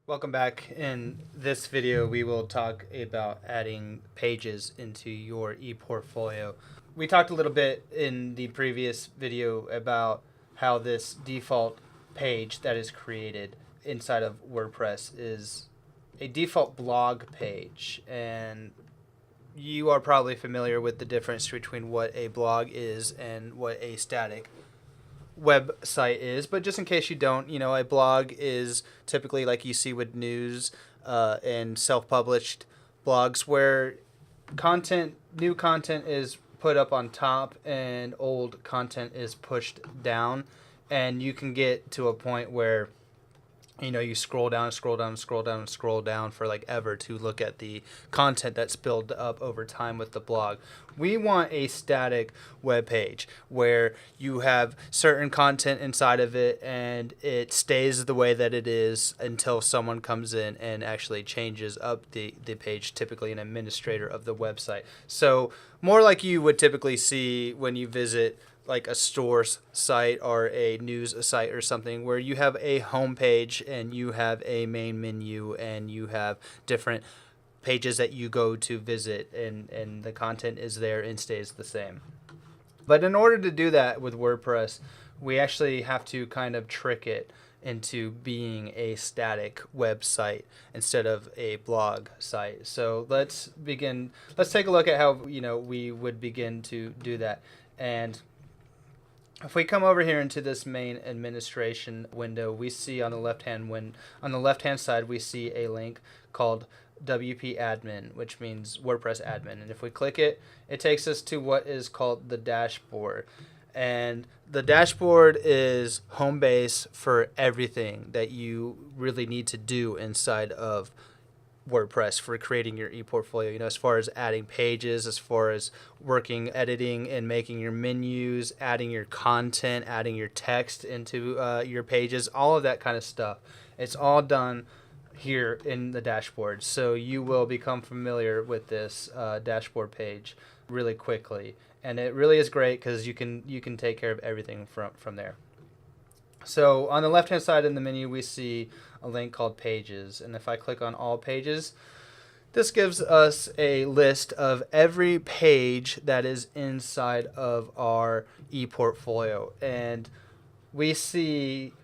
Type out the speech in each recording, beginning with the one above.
Welcome back. In this video, we will talk about adding pages into your ePortfolio. We talked a little bit in the previous video about how this default page that is created inside of WordPress is a default blog page, and you are probably familiar with the difference between what a blog is and what a static website is. But just in case you don't, a blog is typically like you see with news and self-published blogs, where new content is put up on top and old content is pushed down, and you can get to a point where you scroll down, scroll down, scroll down, scroll down for like ever to look at the content that's built up over time with the blog. We want a static web page where you have certain content inside of it and it stays the way that it is until someone comes in and actually changes up the page, typically an administrator of the website. So more like you would typically see when you visit like a store site or a news site or something, where you have a home page and you have a main menu and you have different pages that you go to visit, and the content is there and stays the same. But in order to do that with WordPress, we actually have to kind of trick it into being a static website instead of a blog site. So let's begin. Let's take a look at how we would begin to do that. And if we come over here into this main administration window, we see on the left hand side we see a link called WP Admin, which means WordPress Admin. And if we click it, it takes us to what is called the dashboard. And the dashboard is home base for everything that you really need to do inside of WordPress for creating your ePortfolio, as far as adding pages, as far as working, editing, and making your menus, adding your content, adding your text into your pages, all of that kind of stuff. It's all done here in the dashboard. So you will become familiar with this dashboard page really quickly. And it really is great because you can take care of everything from there. So on the left-hand side in the menu, we see a link called Pages. And if I click on All Pages, this gives us a list of every page that is inside of our ePortfolio. And we see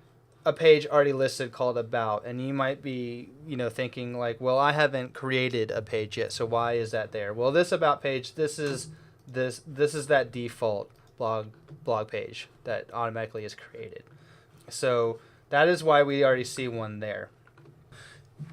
a page already listed called About. And you might be, thinking like, well, I haven't created a page yet, so why is that there? Well, this About page, this is that default blog page that automatically is created. So that is why we already see one there.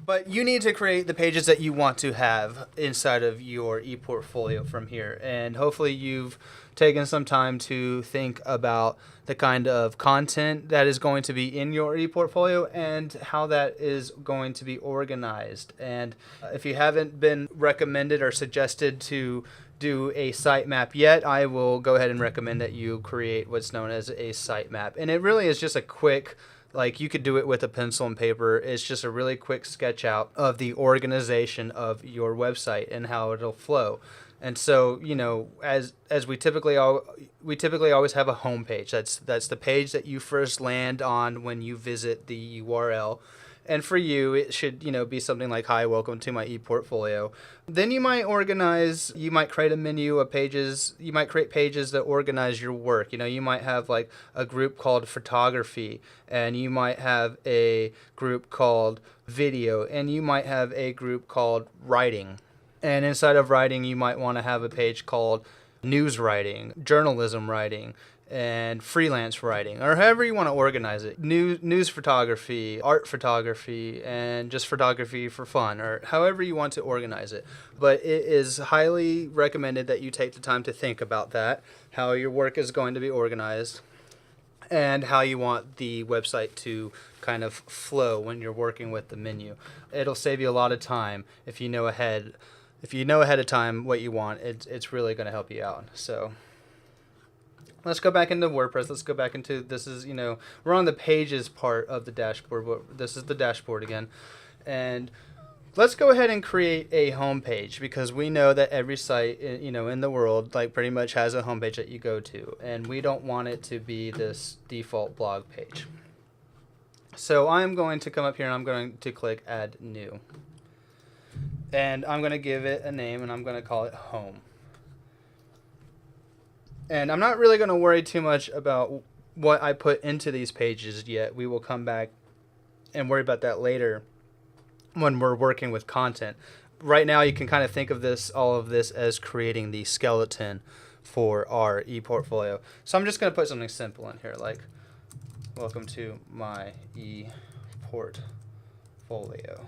But you need to create the pages that you want to have inside of your ePortfolio from here. And hopefully you've taken some time to think about the kind of content that is going to be in your ePortfolio and how that is going to be organized. And if you haven't been recommended or suggested to do a sitemap yet, I will go ahead and recommend that you create what's known as a sitemap. And it really is just a quick, like, you could do it with a pencil and paper. It's just a really quick sketch out of the organization of your website and how it'll flow. And so, as we typically always have a home page. That's the page that you first land on when you visit the URL. And for you, it should, be something like, "Hi, welcome to my ePortfolio." Then you might create a menu of pages. You might create pages that organize your work. You might have like a group called photography, and you might have a group called video, and you might have a group called writing. And inside of writing, you might want to have a page called news writing, journalism writing, and freelance writing, or however you want to organize it. News photography, art photography, and just photography for fun, or however you want to organize it. But it is highly recommended that you take the time to think about that, how your work is going to be organized, and how you want the website to kind of flow when you're working with the menu. It'll save you a lot of time if you know ahead of time what you want. It's really going to help you out. So let's go back into WordPress. Let's go back into, this is, we're on the pages part of the dashboard, but this is the dashboard again. And let's go ahead and create a home page, because we know that every site, in the world, like, pretty much has a home page that you go to, and we don't want it to be this default blog page. So I'm going to come up here and I'm going to click Add New. And I'm going to give it a name and I'm going to call it Home. And I'm not really going to worry too much about what I put into these pages yet. We will come back and worry about that later when we're working with content. Right now, you can kind of think of all of this as creating the skeleton for our ePortfolio. So I'm just going to put something simple in here, like, welcome to my ePortfolio.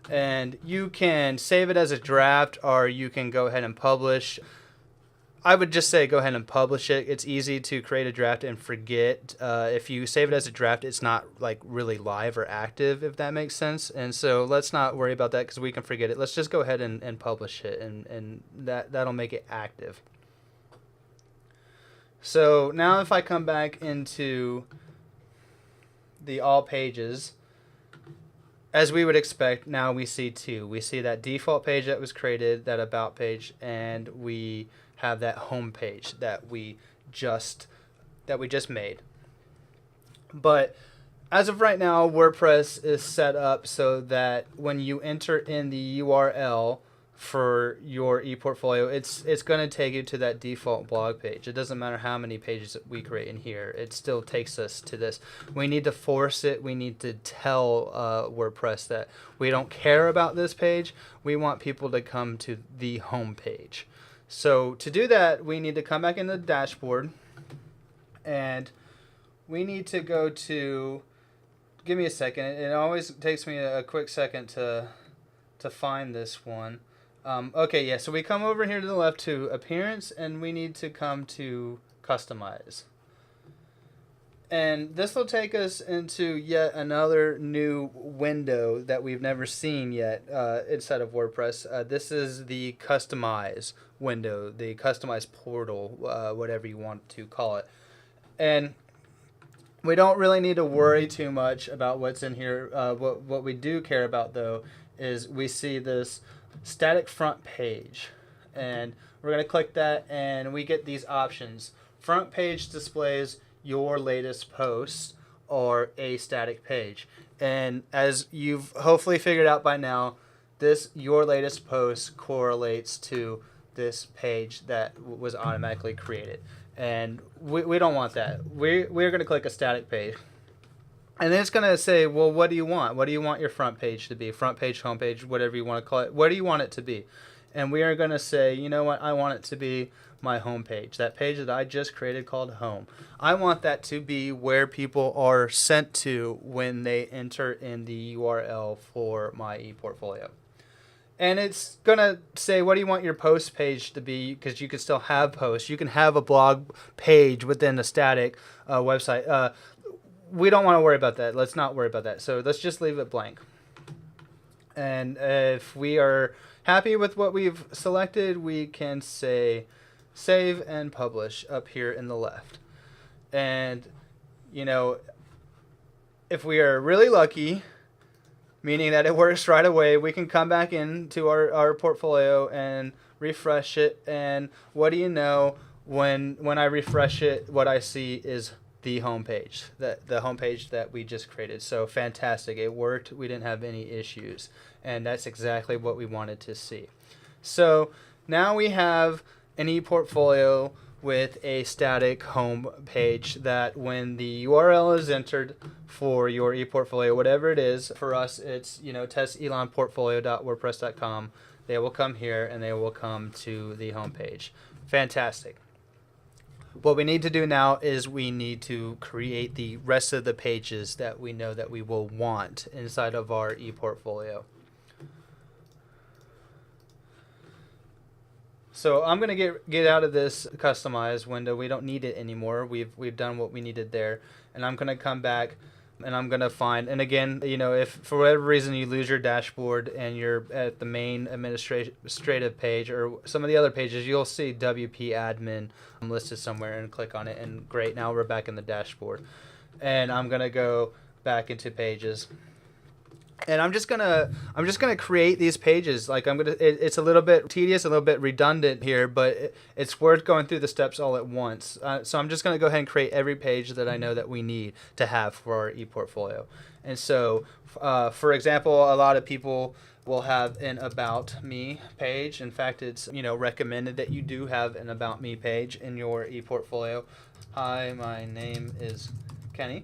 And you can save it as a draft, or you can go ahead and publish. I would just say go ahead and publish it. It's easy to create a draft and forget. If you save it as a draft, it's not like really live or active, if that makes sense. And so let's not worry about that because we can forget it. Let's just go ahead and publish it, and that'll make it active. So now if I come back into the all pages, as we would expect, now we see two. We see that default page that was created, that about page, and we have that home page that we just made. But as of right now, WordPress is set up so that when you enter in the URL for your ePortfolio, it's going to take you to that default blog page. It doesn't matter how many pages that we create in here. It still takes us to this. We need to force it. We need to tell WordPress that we don't care about this page. We want people to come to the home page. So to do that, we need to come back into the dashboard, and we need to go to, give me a second. It always takes me a quick second to find this one. Okay, yeah, so we come over here to the left to Appearance, and we need to come to Customize. And this will take us into yet another new window that we've never seen yet inside of WordPress. This is the Customize window, the Customize portal, whatever you want to call it. And we don't really need to worry too much about what's in here. What we do care about, though, is we see this static front page. And we're going to click that, and we get these options. Front page displays your latest posts or a static page. And as you've hopefully figured out by now, this your latest post correlates to this page that was automatically created. And we don't want that. We're going to click a static page. And then it's going to say, well, what do you want? What do you want your front page to be? Front page, home page, whatever you want to call it. What do you want it to be? And we are going to say, you know what? I want it to be my home page, that page that I just created called Home. I want that to be where people are sent to when they enter in the URL for my ePortfolio. And it's going to say, what do you want your post page to be? Because you can still have posts. You can have a blog page within a static website. We don't want to worry about that. Let's not worry about that. So let's just leave it blank. And if we are happy with what we've selected, we can say save and publish up here in the left. And, you know, if we are really lucky, meaning that it works right away, we can come back into our portfolio and refresh it. And what do you know, when I refresh it, what I see is the home page, the home page that we just created. So fantastic. It worked. We didn't have any issues. And that's exactly what we wanted to see. So now we have an ePortfolio with a static home page that when the URL is entered for your ePortfolio, whatever it is, for us it's, testelonportfolio.wordpress.com. They will come here and they will come to the home page. Fantastic. What we need to do now is we need to create the rest of the pages that we know that we will want inside of our ePortfolio. So I'm going to get out of this customize window. We don't need it anymore. We've done what we needed there. And I'm going to come back and I'm going to find, and again, if for whatever reason you lose your dashboard and you're at the main administrative page or some of the other pages, you'll see WP admin listed somewhere, and click on it, and great, now we're back in the dashboard. And I'm going to go back into pages. And I'm just gonna create these pages. Like it's a little bit tedious, a little bit redundant here, but it's worth going through the steps all at once. So I'm just gonna go ahead and create every page that I know that we need to have for our ePortfolio. And so, for example, a lot of people will have an About Me page. In fact, it's recommended that you do have an About Me page in your ePortfolio. Hi, my name is Kenny.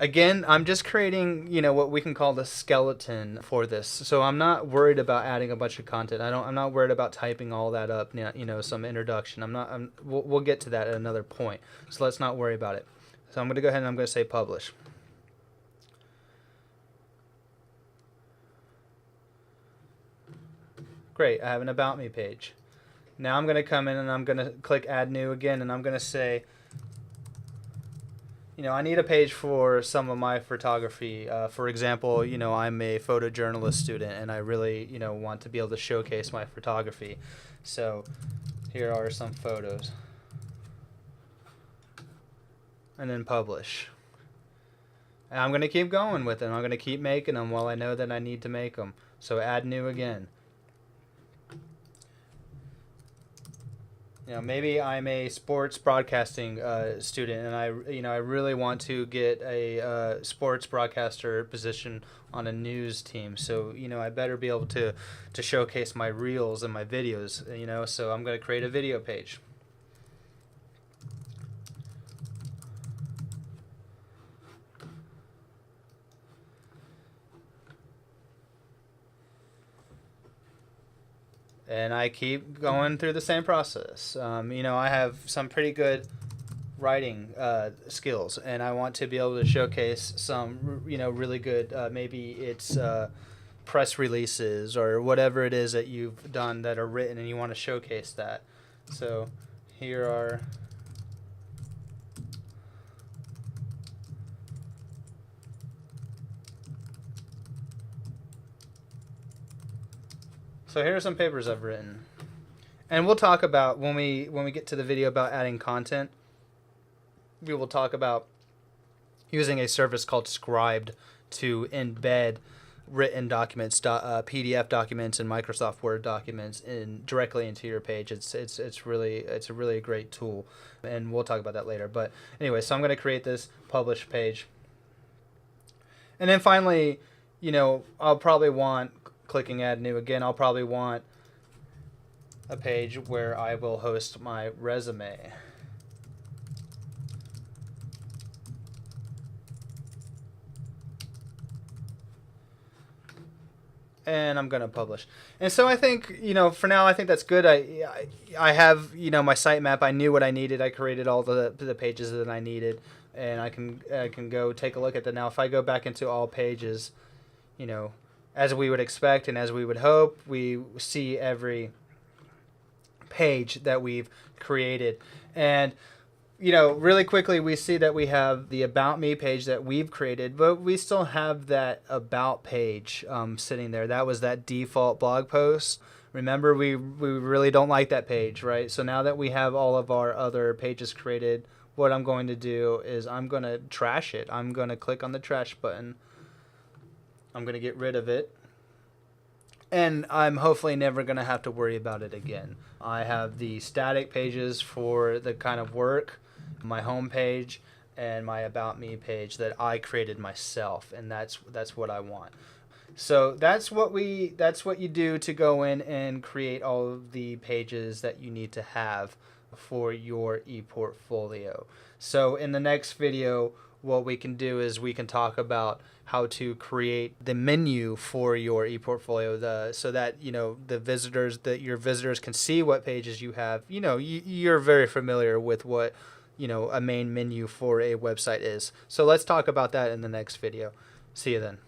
Again, I'm just creating, what we can call the skeleton for this. So I'm not worried about adding a bunch of content. I'm not worried about typing all that up, some introduction. We'll get to that at another point. So let's not worry about it. So I'm going to go ahead and I'm going to say publish. Great, I have an About Me page. Now I'm going to come in and I'm going to click Add New again, and I'm going to say, I need a page for some of my photography. For example, I'm a photojournalist student, and I really, want to be able to showcase my photography. So here are some photos. And then publish. And I'm going to keep going with them. I'm going to keep making them while I know that I need to make them. So add new again. Maybe I'm a sports broadcasting student, and I really want to get a sports broadcaster position on a news team. So, I better be able to showcase my reels and my videos, so I'm going to create a video page. And I keep going through the same process. I have some pretty good writing skills, and I want to be able to showcase some, really good, maybe it's press releases or whatever it is that you've done that are written and you want to showcase that. So here are... So here are some papers I've written. And we'll talk about, when we get to the video about adding content, we will talk about using a service called Scribed to embed written documents, PDF documents, and Microsoft Word documents directly into your page. It's a really great tool, and we'll talk about that later. But anyway, so I'm going to create this publish page. And then finally, I'll probably want, clicking add new again, I'll probably want a page where I will host my resume. And I'm going to publish. And so I think, for now, I think that's good. I have, my sitemap. I knew what I needed. I created all the pages that I needed, and I can go take a look at that. Now, if I go back into all pages, as we would expect and as we would hope, we see every page that we've created. And, really quickly, we see that we have the About Me page that we've created, but we still have that About page sitting there. That was that default blog post. Remember, we really don't like that page, right? So now that we have all of our other pages created, what I'm going to do is I'm going to trash it. I'm going to click on the trash button. I'm going to get rid of it, and I'm hopefully never going to have to worry about it again. I have the static pages for the kind of work, my home page, and my About Me page that I created myself, and that's what I want. So that's what you do to go in and create all of the pages that you need to have for your ePortfolio. So in the next video, what we can do is we can talk about how to create the menu for your ePortfolio, so that your visitors can see what pages you have. You're very familiar with what a main menu for a website is. So let's talk about that in the next video. See you then.